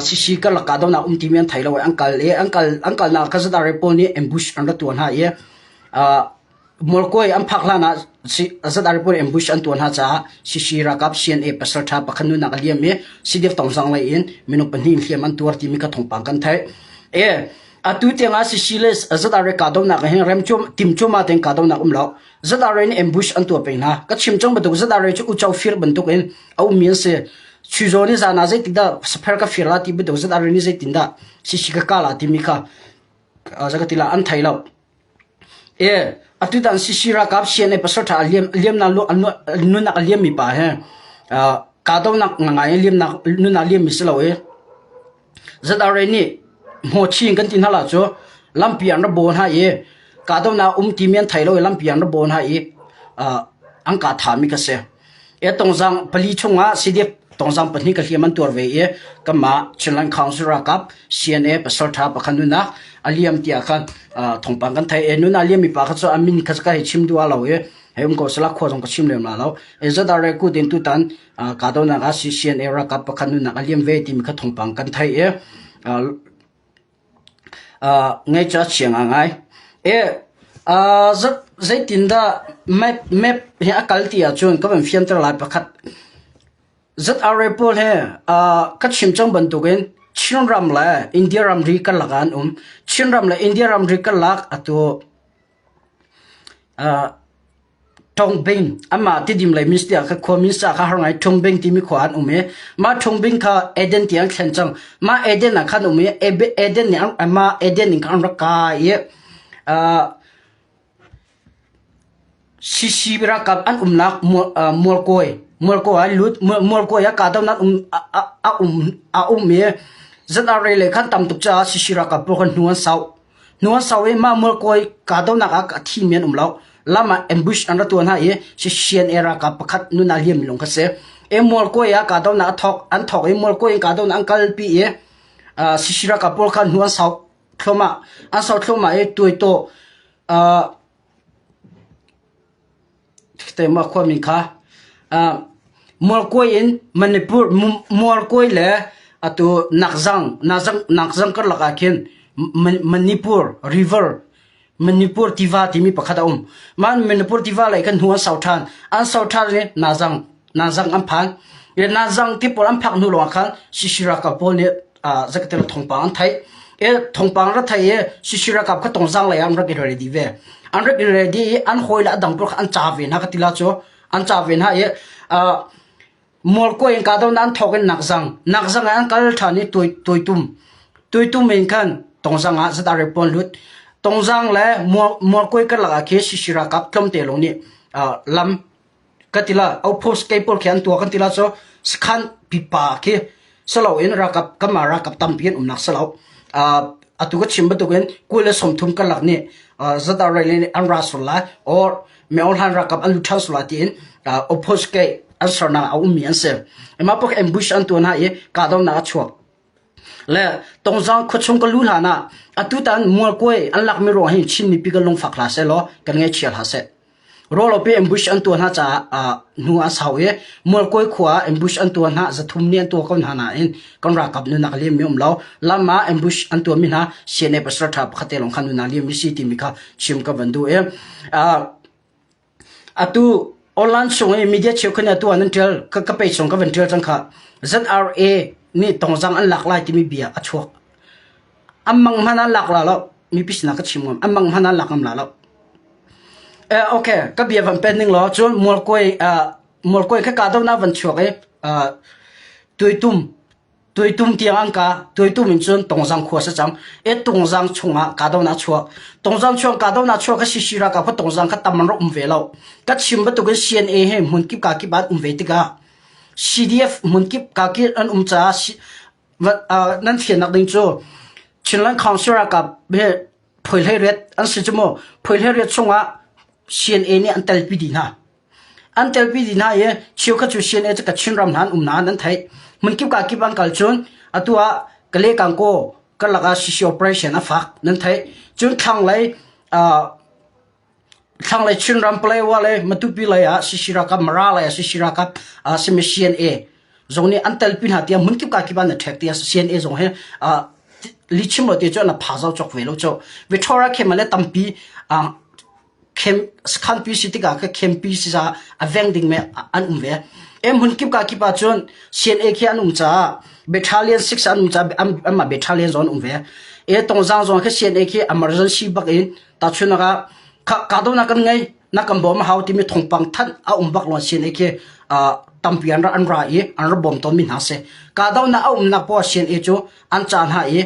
sisi ka la ka do na timian thailo uncle na ka zada repol ni ambush an tuan ha ye molkoi am phakla na zada repol ambush an tuan ha cha sisi rakap cna pasar tha pakhanu na kaliam me sidif tongsang lai in minu panhin hiam an tuar ti mi ka thongpang kan thai atu tenga sisi les zada re ka do na ka hen rem chum tim chuma teng ka do na lo zada re ni ambush an tu pe na ka chim chong ba do zada re chu u chau fir ban tuk in au mien se chuzoni zana zai tinda spher ka firla ti bedo zat arni zai tinda sisi ka kala ti mika zaga tila an thailo atu dan sisi ra kap cna pasatha liam na lo nu na liam mi pa he ka do na ngai liam na nu na liam mi selo zat arni mo ching kan tin hala cho lampian ra bon ha ka do na timian thailo lampian ra bon ha ang ka tha mi ka se tongzang pali chunga sidip tongzang pani ka hiaman tur ve kama chinlan council rakap cna pasartha pakhanuna aliam tia khan thongpang kan thai nuna aliam mi pa kha cho amin khazka hi chimdu alo heum ko sala kho jong ko chimle ma lo ezadare ku din tu tan ka do na ga cna rakap pakhanuna aliam ve ti mi kha thongpang kan thai ngai cha chiang angai zai tinda map he akal tia chun ka ban fiam tra la pakhat zat arepol he ka chimchang ban tugen chinram la india ram ri ka lagan chinram la india ram ri ka lak atu tongbing ama tidim lai mistia ka khomin sa ka harngai tongbing timi khwan ma tongbing ka eden tiang khenchang ma eden na khan eden ni ama eden ni kan ra ka ye sisi rakap an nak molkoi lut molkoi ya ka daw na me zada rele khan tam tuk cha sisi rakap po kan nuan saw ma molkoi ka daw na ka thimen law lama ambush an ratun ha sisian era ka pakhat nu na liam long ka se molkoi ya ka daw na thok molkoi ka daw na ankal pi sisi rakap po kan nuan saw thloma tuito tema khomin kha molkoi in manipur molkoi le atu nakjang kar laka khen manipur river manipur tiva timi pakhada man manipur tiva lai kan huwa sauthan an sauthan le najang am phan najang ti polam phak nu lo khan sisira ka pol ne zakatel thongpang thai thongpang ra thai sisira ka kha tongjang lai am ra ge ready ve an ra ready an hoila dang pro an chaven ha katila cho an chaven ha molkoi ka do nan thoken nakjang an kal thani toitum men khan tongjang a zata repon lut tongjang le molkoi ka laga ke sisira kap klom te lo ni lam katila au post ke por khan to katila cho skhan pipa ke salo in rakap kamara kap tampian nak salo atuga chimba tugen kule somthum ka lakni zata rele an rasola or meol han rakap an luthasula tin opos ke ansarna au mian se ema pok ambush an to na ka do na chwa le tongjang khochung ka lul hana atutan molkoi an lak mi ro hin chin mi piga long fakla se lo kan nge chial ha se rolo pe ambush an to na cha nu a sawe molkoi khwa ambush an to na zathum ni an to kon hana in kon rakap nu na le miom lo lama ambush an to mi na cna pasar tha khate long khanu na le mi si ti mi kha chim ka bandu atu online song media chekna tu an tel ka pe song ka ventel chang kha zra ni tongjang an lak lai ti mi bia achok amang mana lak la lo mi pisna ka chimom amang mana lakam la lo okay ka bia van pending lo chon molkoi ka do na van chok tuitum tiang ka tuitum min chon tongjang kho sa chang tongjang chunga ka do na chok tongjang chong ka do na chok ka sisira ka tongjang ka tamman ro ve lo ka chimba to ka cna he mun ki ka ki bat ve ti ka cdf mun ki ka ki an cha nan thian nak ding cho chinlan council ka be phoile ret an si chmo phoile ret chunga cna ni antel pi di na ye chiu kha chu cna cha ka chinram nan nan thai mun ki ka ki bang kal chun atua kale kang ko kalaga sisi operation afak nan thai chun thang lai chinram play wale matupi la ya sisira ka marala ya sisira ka simisian zong ni antel pin ha tia mun ki ka ki ban na thek tia CNA zong he lichim lo ti cho na phazau chok velo cho Victoria khemale tampi khem skhan pi city ka khem pi si sa aveng ding me an umve em hun kip ka ki pa chon CNA khi an cha battalion 6 an cha am battalion zone umve e tong jang zong khe CNA khi emergency bak in ta chuna ka do na kan ngai na kam bom how ti mi thongpang than a umbak lo CNA khi tampian ra an ra e an ra bom ton min ha se ka do na na po CNA chu an chan ha e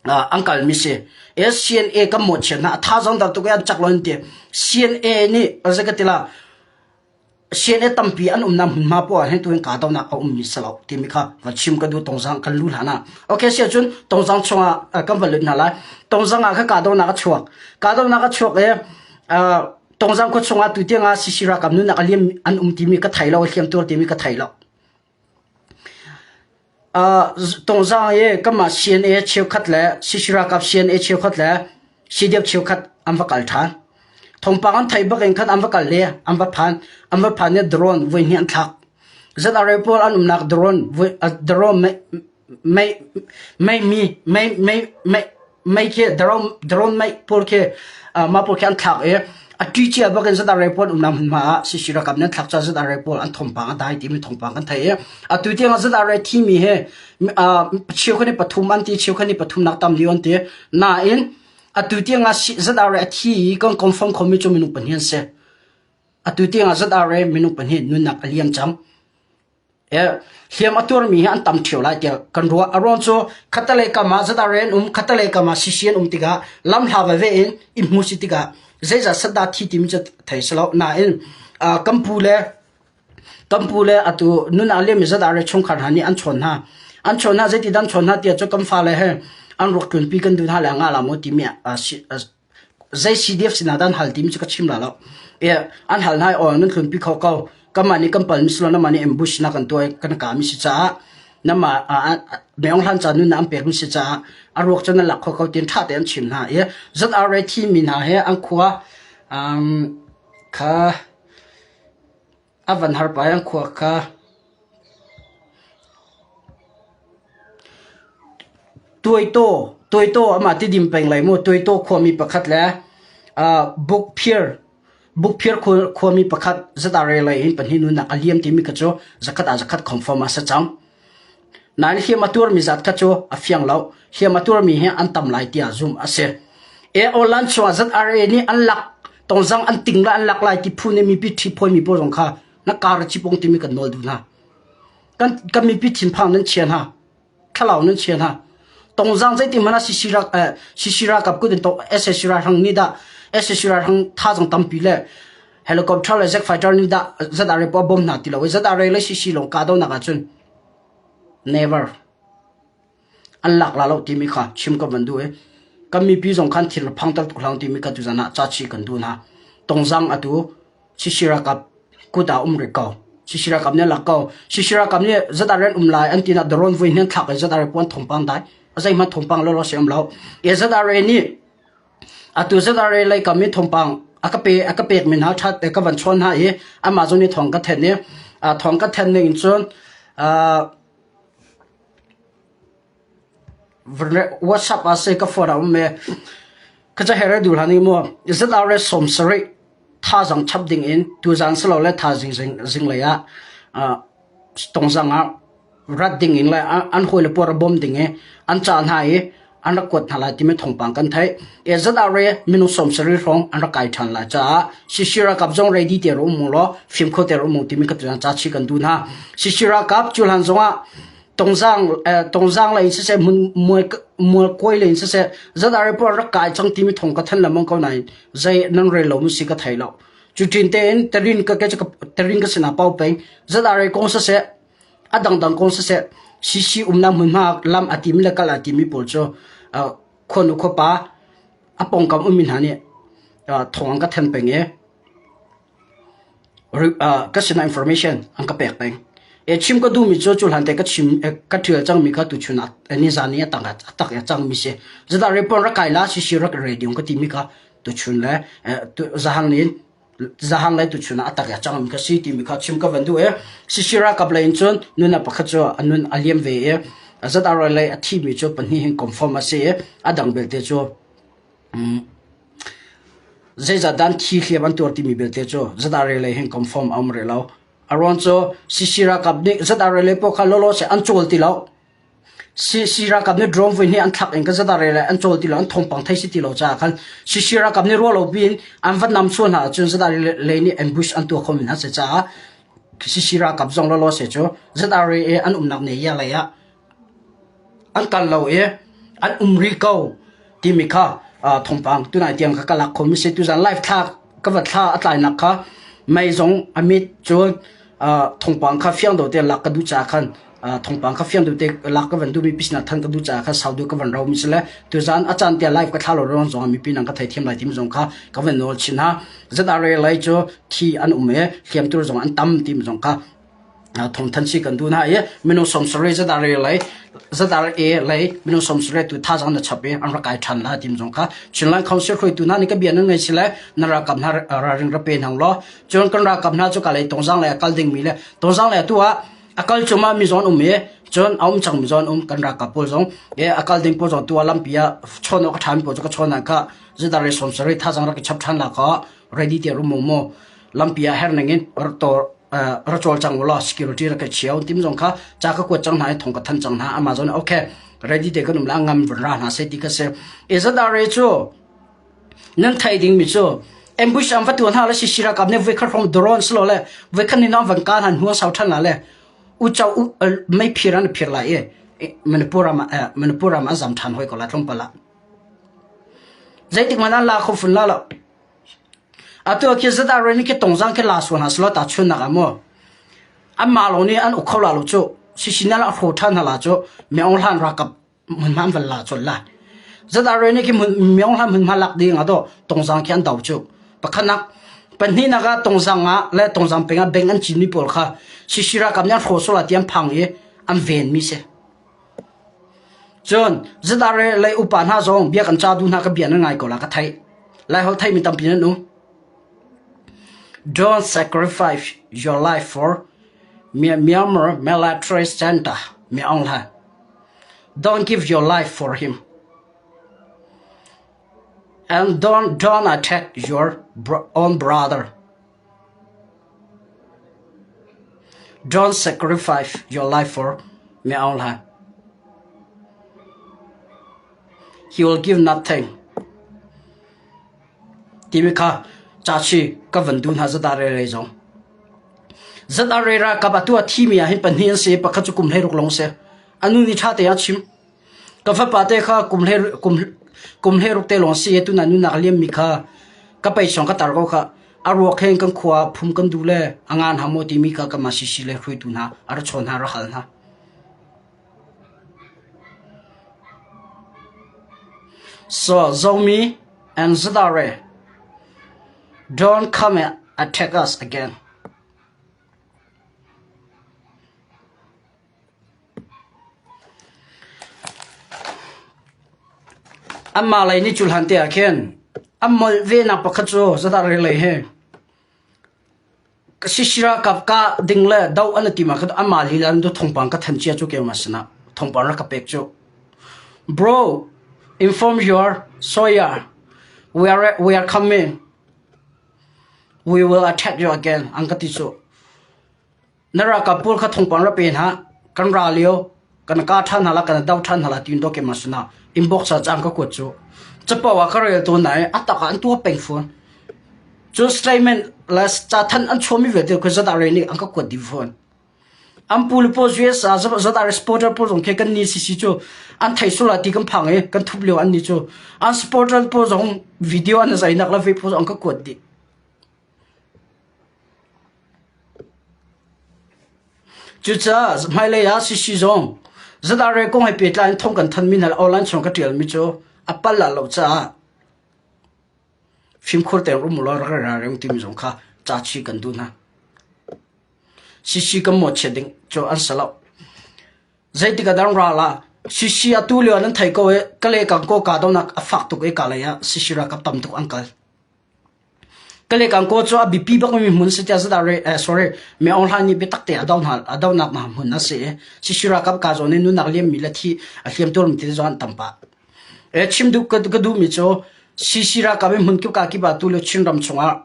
angkal mi se CNA ka mo chen na tha jang da tu ka chak lon te CNA ni azakatila CNA tampi an nam ma po he tu ka da na mi salo ti mi kha wa chim ka du tong jang kan lu hana okay se chun tong jang chonga kam valun na la tong jang a ka da na ka chuak e tong jang ko chonga tu te nga sisira kam nu na kalim an ti mi ka thailo hiam tur ti mi ka thailo tong jang ye kama CNA cheu khat le sisira kap CNA cheu khat le CDF cheu khat am va kal than thong pangan thai bak en khat am va kal le am va phan ne drone voi hian thak zat are pol an nak drone mai ke drone mai por ke ma por kan thak e atui chi abakan zat are pol nam ma sisira kap ne thak cha zat are pol an thong pang dai ti mi thong pang kan thai e atui te nga zat are thi mi he chiu khani pathum an ti chiu khani pathum nak tam lion te na in atui te nga zat are thi kon confirm khomi chu minu panhian se atui te nga zat are minu panhin nun nak aliam cham hiam atur mi an tam thiu lai te kan ro aron cho khatale ka ma zat are khatale ka ma sisian tiga lam hlawa ve in immu sitiga zaiza sada thi tim cha thaisalo na in kampule atu nun ale mi zat are chung khan hani an chon ha zeti dan chon ha tia cho kam fa le he an rok tun pi kan du ha la nga la mo ti mi zai CDF sinadan hal tim chu ka chim la lo an hal nai on nun tun pi kho kau kamani kampal mislo na mani ambush na kan toy kan ka mi si cha nama meong han cha nun am pe mi si cha arok chana la kho kau tin tha ten chim na zat are thi min ha he an khuwa kha avan har pa an khuwa kha toy to ama ti dim peng lai mo toy to kho mi pakhat la book pier kho mi pakhat zatare lai in panhin nu na aliam ti mi ka cho zakat confirm asa cham nan hi matur mi zat ka cho afyang law hi matur mi he an tam lai tia zoom ase olan cho zatare ni an lak tong jang an ting la an lak lai ti phune mi pi thi phoi mi po jong kha na kar chi pong ti mi ka nol du na kan mi pi thin phang nan chen ha khalaw nan chen ha tong jang zai ti mana sisira kap ku den to SSira hang ni da SSira hang tha jang tampi le helicopter le jet fighter ni da zadare po bom na ti lo zadare le sisi long ka do na ka chun never unlock la lo ti mi kha chim ka bandu kam mi pi jong khan thil phang tak thlang ti mi ka tu jana cha chi kan du na tong jang atu sisira kap ku da re ka sisira kap ne la ka sisira kap ne zadare lai antina drone voi ne thak zadare pon thong pang dai azai ma thong pang lo sem lo zadare ni atu zadare lai kam mi thong pang akape min ha that ka ban chon ha amazon ni thong ka then ne thong ka then ne in chon whatsapp ase ka fora me ka cha hera dul hani mo zadare som sari tha jang chap ding in tu jang slo le tha jing le ya tong jang a rat ding in la an hole por bom ding an chan ha an rakot hala ti me thongpang kan thai zadare minu som sari rong an rakai than la cha sisira kap jong ready te ro mu lo film kho te ro mu ti mi ka cha chi kan du na sisira kap chulhan zonga tongzang la se mo koi le se zadare por rakai chang ti mi thong ka than lamang ko nai zai nan re lo mu si ka thai lo chutin te en tarin ka tarin ka sina pau pe zadare kong se adang kong se sisi umna munha lam atim la kala atimi polcho khonu khopa apong kam umin hani thong ka then penge ka sina information ang ka pek peng chim ka du mi cho chul han te ka chim ka thil chang mi ka tu chuna ani zani atanga atak ya chang mi se zada repon ra kai la sisi ra radio ka ti mi ka tu chun le tu zahan nin zahang lai tu chuna atak ya changam ka si ti mi kha chim ka vandu e sishira kap lai chon nuna pakha cho anun aliam ve e azat arai lai athi mi cho pani hin confirm ase e adang belte cho zeza dan thi khia ban tur ti mi belte cho zat arai lai hin confirm amre law aron cho sishira kap ni zat arai lai po kha lolo se an chol ti law sishira kap ni drone voi ni an thak en ka zat arai lai an chol ti law an thong pang thai si ti law cha khan sishira kap ni ro lo bin an vat nam chon ha chun zat arai lai ni ambush an tu khomin ha se cha sishira kap jong lolo se cho zat arai e an umnak ne ya la ya an kal lo e an umri ko ti mi kha thong pang tu na tiam kha kala khom se tu zan life thak ka va tha atlai nak kha mai zong amit chon thong pang kha fiang do te lak ka du cha khan thong pang kha fiang do te lak ka van du mi pisna than ka du cha kha sau du ka van ro mi sele tu zan achan te life ka thalo ron zong mi pinang ka thai thiam lai tim zong kha ka van nol china zat are lai cho thi an ume khiam tur zong an tam tim zong kha thong than si kan du na ye mino som sore zat are lai mino som sore tu tha jang na chape an ra kai than la tim zong kha chinlan council khoi tu na ni ka bian ngai sile na ra kam na ra ring ra pe nang lo chon kan ra kam na chu ka lai tong jang lai kal ding mi le tong jang lai tu a akal chuma mi zon ume chon aum chang mi zon kan ra ka pol zong e akal ding po zong tu alam pia chono ka tham po ka chona ka zat are som sore tha jang ra ki chap than la ka ready te ru mo lampia her nangin to rachol chang lo security ra ka chiao tim jong kha cha ka ko chang nai thong ka than chang na amazon okay ready te kanum la ngam ra na se ti ka se is that are chu nan thai ding mi chu ambush am fatu na la shishira kap ne vekhar from drone slo le vekhan ni na van kan han huwa sau than la le u chau mai phiran phir la e manipura ma azam than hoi ko la thong pala zaitik manan la khu fun la la ato ke zada rani ke tongjang ke la so na slo ta chun na ga mo amma lo ni an ukhaw la lo chu sishina la pho than la chu meong han ra kap mun man val la chol la zada rani ke meong han mun malak ding ado tongjang kyan daw chu pakhanak panni na ga tongjang a le tongjang penga beng an chini pol kha shishira kam nya pho so la tiam phang e am ven mi se jon zada re lai upan ha zong bia kan cha du na ka bian ngai ko la ka thai lai ho thai mi tam pin nu don't sacrifice your life for Myanmar military center don't give your life for him and don't attack your own brother don't sacrifice your life for Myanmar he will give nothing timika chachi ka vandun ha zadare re jong zadare ra ka batua thimia hin panhian se pakha chu kum heruk long se anu ni tha te ya chim ka fa pa te kha kum heruk te long se tu na nu na liam mi kha ka pai song ka tar go kha aro khen kan khwa phum kan du le angan hamo ti mi kha ka ma si le khui tu na ar chon ha ra hal na so zomi and zadare don't come and attack us again amma lai ni chul han te akhen ammol ve na pakhacho zada re lai he ka shishira kap ka dingle daw anati ma khat amma li lan do thongpang ka thanchia chu ke masna thongpang ra ka pek chu bro inform your soya we are coming we will attack you again angati so nara kapul kha thongpang ra pen ha kan ra leo kan ka than hala kan daw than hala tin do ke masna inbox sa chang ka ko chu chapa wa ka re to nai ataka an tu peng phone chu statement las cha than an chomi ve de ko za da re ni an ka ko di phone am pul po jue sa za da sporter po jong ke kan ni si chu an thai su la ti kan phang e kan thup leo an ni chu an sporter po jong video an zai nak la ve po an ka ko di chu cha mai le ya si zong zada re kong hai petlan thong kan than min hal online chong ka tel mi chu apal la lo cha phim khor te rum lo ra ra rem tim zong kha cha chi kan du na si ka mo cheding cho an sala zai ti ka dang ra la si atu le an thai ko e kale ka ko ka do na afak tu ke ka la ya si ra ka tam tu ankal ก็เลยกังโกจ้าบีพีบักมีมุนสิจะสดาร์sorryไม่ออนไลน์นี่ไปตักเตะดาวนักมามุนนะเสียสิชิรากับกาโจนี่นู่นนักเลี้ยงมีละที่เลี้ยงตัวมันที่จวนตั้มปะชิมดูก็ดูมิโจสิชิรากับมุนคิวกากิบาตุเลชินรำชงอ่ะ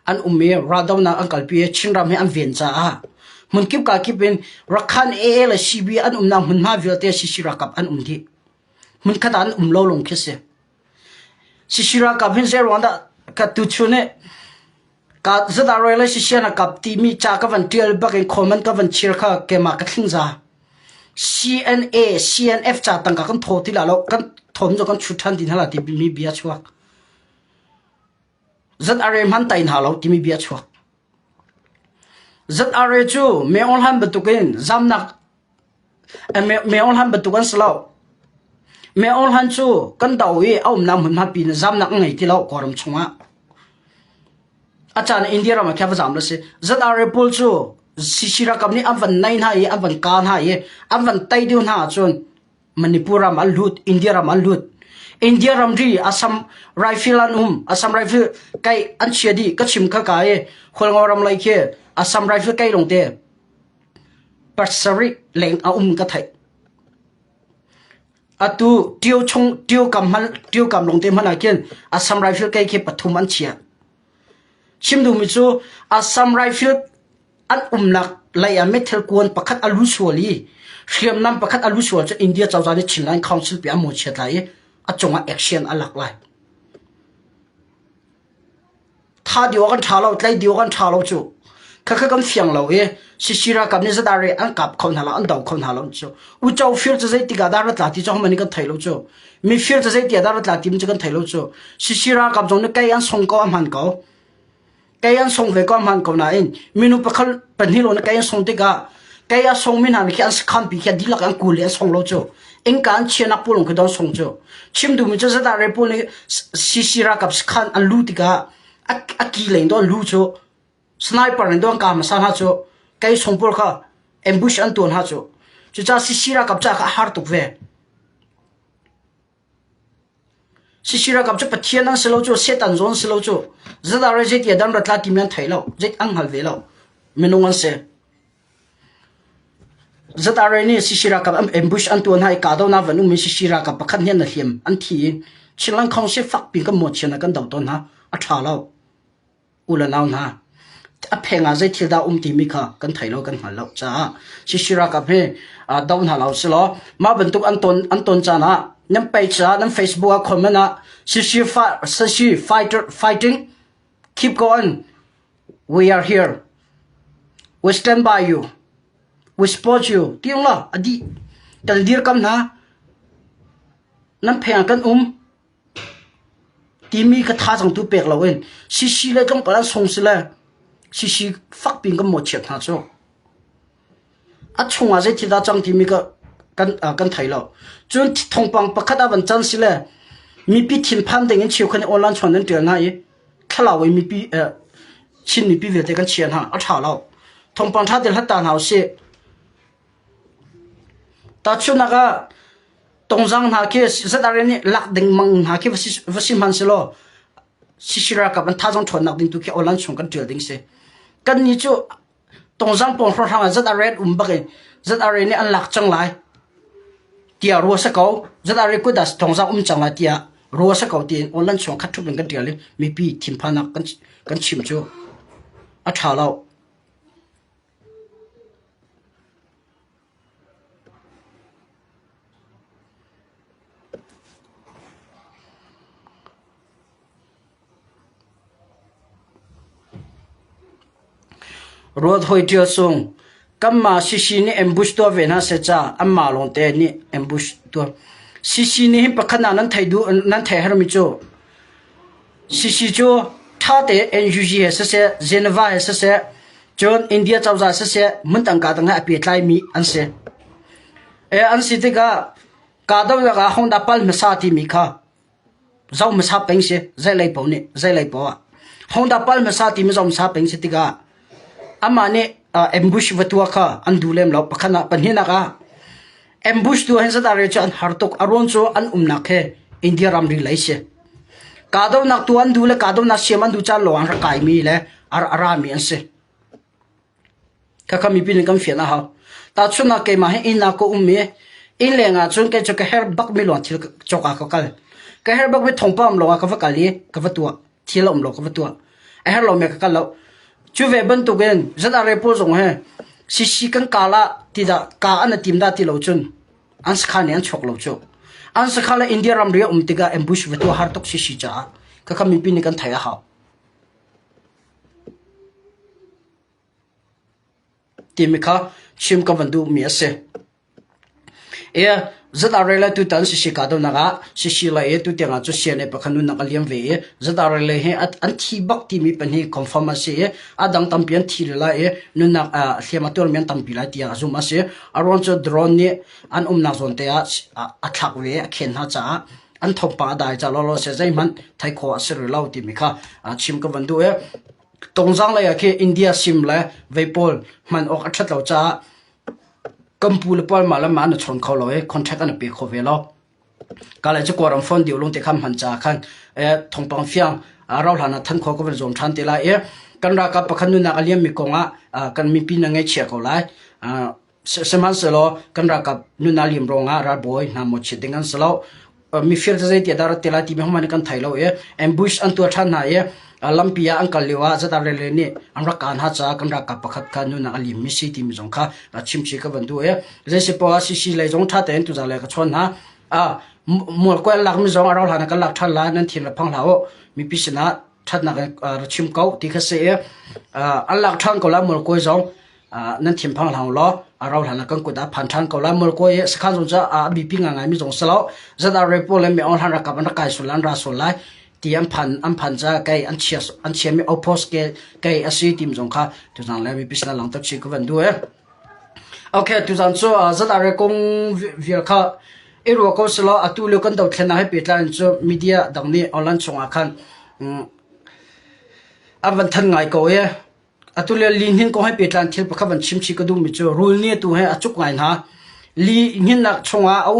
อันเมราดาวนักอังกฤษปีชินรำให้อันเวียนจ้ามุนคิวกากิเป็นรักขันละชีบีอันนักมุนมาวิลเตสิชิรากับอันดีมุนขนาดอันโลลงคิดเสียสิชิรากับเห็นเซรวันดากัดตุชุเน่กัดจะดารเลยสิเชียนะกับทีมีจากกันเทียลบักเองคอมเมนต์กันเชียร์ค่ะเกมากัดทิ้งจ้า CNA CNF จากตั้งกันโทษที่ละเรากันทนจนกันชุดทันดินฮะละที่มีเบียชัวจัดอะไรมันไต่หาเราที่มีเบียชัวจัดอะไรจูเมออนฮันบัตุกันจำนักเมออนฮันบัตุกันสลาวเมออนฮันจูกันดาวีเอานำมันมาปีนจำนักไงที่เรากอรมชงอ่ะอาจารย์อินเดียเรามาแค่ภาษาอังกฤษจัดอะไรพูดจูสิชิรากับนี่อันวันไหนหายอันวันการหายอันวันไต่ดิวหาจนมณิปุรามันลุดอินเดียรามันลุดอินเดียรำรีอาสัมไรฟิลันอาสัมไรฟิลไกอันเชียดีก็ชิมข้ากายคนงอรำไรเคียอาสัมไรฟิลไกลงเตะปัสสาวะแหลงก็ไทยอะตูเดียวชงเดียวกำลงเตะมันอะไรอาสัมไรฟิลไกเคียปฐุมอันเชียชิมดูมิจูอาสัมไรฟิลอันนักไลอาเมทัลกวนประคัดอลุสวลีเชียมนำประคัดอลุสวลจะอินเดียเจ้าจานชินไลน์คอนซิลเปียโมเชียไลอาจงแอคชั่นอันหลากหลายถ้าเดียวกันชาเราใจเดียวกันชาเราจู่ข้ากันเฟียงเราสิชิรากับนิสดารีอันกับคนหาเราอันดาวคนหาเราจู่อุจจาฟิลจะใจติกาดารัตลาที่เจ้ามันนี่กันไทยเราจู่มีฟิลจะใจติกาดารัตลาที่มันจะกันไทยเราจู่สิชิรากับจงนี่ใกล้อันส่งก็อันมันเขาใกล้อันส่งเวก็อันมันเขาไหนมินุประคันเป็นฮิโลนี่ใกล้อันส่งติกาใกล้อันส่งมินานี่แค่อันสคัมปีแค่ดีลักอันกูเลยอันส่งเราจู่อิงการเชียนักปูลงคือดอนส่งจู่ชิมดูมิจะได้เรปูนี่สิชิรากับสคันอันลูติกาอักกีเลยดอนลูจู่สไนเปอร์เลยดอนกามาสันฮะจู่ใกล้ส่งปูลค่ะเอ็มบุชอันตัวฮะจู่จู่จ้าสิชิรากับจ้าฮาร์ตุกเวสิชิรากับจ้าปัจเจียนังสโลจู่เซตันโซนสโลจู่จะได้เรเจติดันรัตลาติมีอันไทยเราเจ็ดอังฮัลเวเราเมนูอันเซจัดอะไรนี่สิชิรากับเอ็มบุชอันตัวนั้นกาดาวนาวันมีสิชิรากับประคันเนี่ยนะเฮียมอันที่ชิลังคงเชฟักปีกับหมดเชนะกันดาวต้นนะอัฐาเราอุลนาวนะอเพงอาใจที่ดาวตีมิค่ะกันไทยเรากันหันเราจ้าสิชิรากับเฮดาวนาเราสิล้อมาบรรทุกอันต้นจ้านะนั่นไปจ้านั่นเฟซบุ๊กคอมเมนต์นะสิชิ fighting keep going we are here we stand by you we support you ที่นั่นล่ะอดีตแต่เดี๋ยวกันนะนั่นเพลงกันที่มีกระทาจังตัวเปกเราเองสิเลยต้องไปแล้วส่งสิเลยสิฟักปิงก็หมดเฉียดหาจ้ะอัดชงอาจจะที่ได้จังที่มีกันไทยเราจนทงปังประคัดวันจันทร์สิเลยมีปีทิมพันเด้งเชียวคนออนไลน์ชวนนั่นเดือนไหนถ้าเรามีปีชินมีปีเวทกันเชียนฮะอัดหาเราทงปังท่าเดือนหัดตาหนาวเสียแต่ช่วงนั้นก็ตรงจังหาคิดสัตว์อะไรนี่หลักดึงมังหาคิดว่าสิมันสิโลสิชิรากับมันท่าจังชนนักดึงตุกี้ออนไลน์ชงกันเจอดึงเสียกันนี่จู่ตรงจังปองพระทางสัตว์อะไรบักเองสัตว์อะไรนี่อันหลักจังไรเตียรัวสักเขาสัตว์อะไรกูดัสตรงจังจังไรเตียรัวสักเขาเตียออนไลน์ชงคัดทุบเป็นกันเดียวเลยมีปีทิมพานักกันชิมจู่อัฐาเรารถหอยเดียวส่งกัมมาสินี่เอ็มบุชตัวเวนัสเจ้าอัมมาลงเตนี่เอ็มบุชตัวสินี่ปักขนาดนั้นไทยดูนั้นไทยฮาร์มิโจสิโจท่าเตเอ็นยูจีเฮสเซเจนีวาเฮสเซจนอินเดียเจ้าจ้าเซมันตั้งการตั้งให้อภิเษกมีอันเซอันสิติกากาดาวกาฮงดาพัลเมสาติมีค่ะเจ้าเมสาเป็นเซใจไหลปอนี่ใจไหลปอฮงดาพัลเมสาติมีเจ้าเมสาเป็นเซติกาอามาเนี่ยambush วัตัวค่ะอันดูเล่มเราปะขณะปัญหานะคะ ambush ตัวเห็นสัตว์อะไรจะอันหาร์ตุกอารอนโซอันนักเฮอินเดียรำรีไลเซ กาดนักตัวอันดูเลยกาดนักเสียมันดูจานหลวงรักไก่มีเลยอารามีอันเสก็มีปีนึงกันเฟียนะฮะแต่ชุนนักเกมาให้อินนักก็มีอินเลงอ่ะชุนแกจะแค่เฮร์บักไม่หลวงที่จกก็กันแกเฮร์บักไม่ทงป้อมหลวงก็ฟักกันเลยก็ฟักตัวที่เราหลวงก็ฟักตัวเฮร์หลวงเมก็กันแล้วจูเวบันตุกันจะอะไรพูดส่งให้สิกันกาละที่จะกาอันทีมได้ที่เราชุนอันสขาเนี่ยอันชกเราชุอันสขาละอินเดียรำเรียติกาเอ็มบุชเวตัวฮาร์ตกสิจ้าก็มีปีนึงกันไทยฮะทีมข้าชิมกับวันดูมีเสจัดอะไรเลยตุตันสิกาโดนักสิเลยตุเตียงจุเสียเนี่ยปะขนุนนักเลี้ยงเวจัดอะไรเลยให้อันที่บักที่มีปัญหาคอนฟอร์มเสียดังตั้มเปลี่ยนที่เลยนุนนักเสียมาตัวเมียนตั้มปีละที่อาจุมาเสียอารมณ์จะดรอนเนี่ยอันนักส่วนเตียทักเวเข็นหาจ้าอันทบปาได้จ้าล้อเสียใจมันไทยขวาสิเราทีมข้าชิมกับวันดูตรงจังเลยคืออินเดียซิมเลยเวปอลมันออกอัดเราจ้ากัมพูชาปอลมาแล้วมันชนเขาเลยคอนแทคกันเปียกเขาเวลาก็เลยจะกวาดฟอนเดียวลงที่คำหันจากกันทงปังเฟียงเราหลานท่านเขาก็เป็นโจมทันทีละกันรักกับประคันนุนักเลี้ยงมีกงกันมีปีนังเงเชียเขาเลยสมัยสโลกันรักกับนุนักเลี้ยงโรงราบอยนำหมดเชิดกันสโลมีฟิลต์ใจที่ดาร์ติลาที่มีมันกันไทยเราเอ็มบุชอันตัวท่านลัมพิยาอังกฤษเลวะจะตาเรเลนี่อันรักการฮัจจากันรักกับประคัตกันนู่นนักลิมมิสิที่มีจงค่ะชิมชิกบันดูเรื่องสิปว่าสิเลยจงท่าแต่งตัวจะเลยก็ชนฮะมัวก็หลักมีจงเราหานักหลักท่านละนั่นทีละพังเรามีพิษณะท่านนักชิมเขาที่เขาเสียอันหลักท่านก็ละมัวก็จงนั่นทีมพังเราล้อเราหานักกุดาพันท่านก็ละมัวก็สกัดจงจะบีพิงงานมีจงสลาวจะตาเรปโปเลมีอันหันรักกับอันรักไก่สุลันราสุลัยที่อันพันจะไก่อันเชียมีเอาโพสเกย์อาศัยทีมจงค่ะทุกท่านเลยมีพิษณะหลังตักชิกวันด้วยโอเคทุกท่านส่วนจะอะไรคงวิลค่ะรู้ว่าเขาสละอัตุเลือกันดาวเทนให้เปิดแล้วส่วนมีเดียดังนี้ออนไลน์ส่งอาคารวันทันไงก็อัตุเลือลินหินก็ให้เปิดแล้วที่ประคับวันชิมชิกดูมิจูรูลนี้ตัวให้อจุกไงนะลินหินนักส่งอา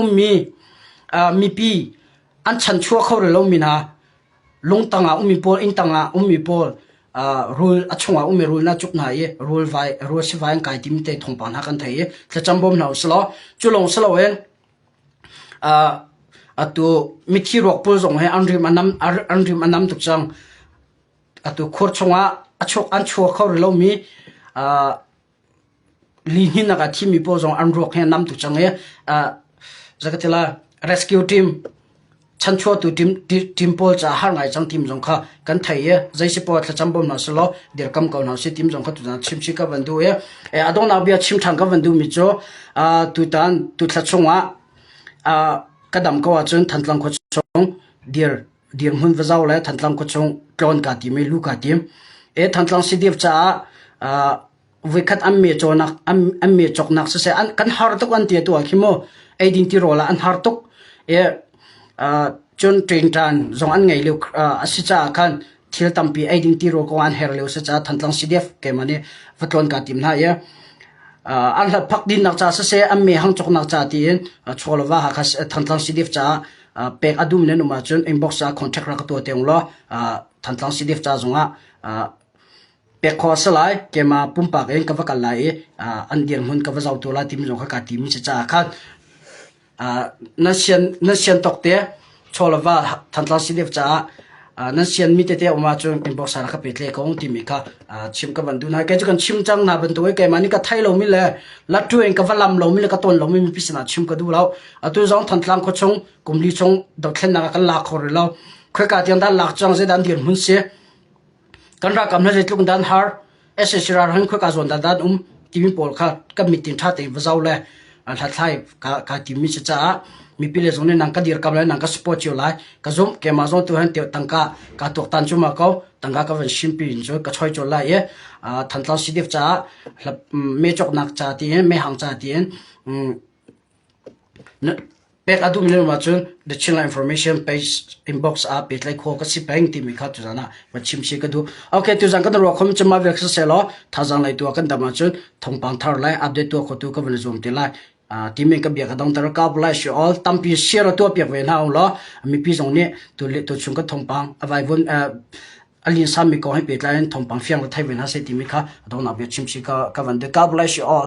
มีปีอันฉันชั่วเขาเรื่องมีนะลงตังมีพอลอินตังมีพอลรูลอัชงมีรูลน่าจุกไหนรูลสิไว้กันที่มีแต่ทงปานหักกันไทยจะจำบ่มหนาวสละจุลงสละตัวมิที่รอกปูส่งให้อันริมันน้ำตุกจังตัวขวดชงอันชัวเขาเรื่องมีลีนินักที่มีพอส่งอันรอกให้น้ำตุกจังจะก็ที่ละ rescue teamฉันชัวตัวทีมโพลจะหาไงจังทีมจงค่ะกันไทยใจสิปอดจะจำบ่มหนาสโลเดี๋ยวกำกับหนาสิทีมจงค่ะตัวนั้นชิมชิกับวันดูอดองนาเบียชิมทางกับวันดูมิจ่อตัวนั้นตัวทัดชงกระดำก็ว่าจนทันหลังก็ชงเดี๋ยวหุ่นวจ้าเลยทันหลังก็ชงกลอนกาทีไม่ลูกกาทีมทันหลังสิเดียบจะวิคัดอันเมียจนักอันเมียจกนักเสียอันกันฮาร์ตุกันเตียตัวคิโมไอดินที่รอละอันฮาร์ตุจนเทรนทันจงอันไงเลี้ยวสิจ้ากันที่เราตั้มปีไอดินที่รอกอันเฮร์เลี้ยวสิจ้าทันหลังสิเดียบแกมันเนี่ยวัดกลอนกาทีมนะอันละพักดินนักจ้าเสียอันเมียหังจกนักจ้าทีนชัวร์ว่าหากทันหลังสิเดียบจ้าเป็กอดุมเนี่ยนุ่มจนอินบ็อกซ์คอนแทครักตัวเตียงล้อทันหลังสิเดียบจ้าจงเป็กขอสลายแกมาปุ่มปากเองกับว่ากันไหลอันเดียนหุ่นกับว่าเจ้าตัวละทีมจงกับทีมสิจ้ากันนั่นเชียนตกเตะชัวร์ว่าทันหลังสิเดียบจ้านั่นเชียนมีเตะออกมาจนอินบ็อกซ์รักเป็ดเล็กของทีมค่ะชิมกับวันดูนะแกจะกันชิมจังนะบรรทุกแกมันนี่ก็ไทยเราไม่เลยลัดตัวเองกับว่าลำเราไม่เลยก็ต้นเราไม่มีพิษณะชิมก็ดูแล้วตัวจงทันหลังก็ชงกลุ่มลีชงดอกเทนนักกันหลักคนเราค่อยการที่ด้านหลักจังเสียด้านเดียนหุ่นเสียกันรักกับนั่นจะลุกด้านฮาร์เอสเอชอาร์ให้ค่อยการส่วนด้านทีมโปลค่ะก็มีทีมชาติเวจ้าเลยทัดไทยกับทีมมิสจ้ามีพิเลสเนี่ยนังก็ดีกับเลยนังก็สปอร์ตอยู่เลยก็จงแกมาจงตัวเห็นเตียวตั้งกับตัวตันจุมาเขาตั้งกับวันชิมปีนจนก็ช่วยจุเลยทันตอนสิเดียบจ้าไม่จกนักจ้าที่ไม่ห่างจ้าที่เป็กอดูมิลมาจน the channel information page inbox up it like ก็สิเป็นทีมข่าวตัวนั้นวันชิมชิก็ดูโอเคตัวจังก็ต้องรอคอมจะมาเวกเสร็จแล้วถ้าจังเลยตัวกันดำมาจนทงปังทาร์ไลอัปเดตตัวก็ตัวก็วันจงตีไล ทีมกับเบียกระดองตระกาบไลชิออลตัมปีเชียร์ตัวเปียกเวนเอาล้อมีปีตรงนี้ตัวชุงก็ทงปังเอาไว้บนอลินซามีก็ให้เปิดไลน์ทงปังเฟียงไทยเวนหาเซติมิค่ะดองนับเบียชิมชิกาวันเดกาบไลชิออล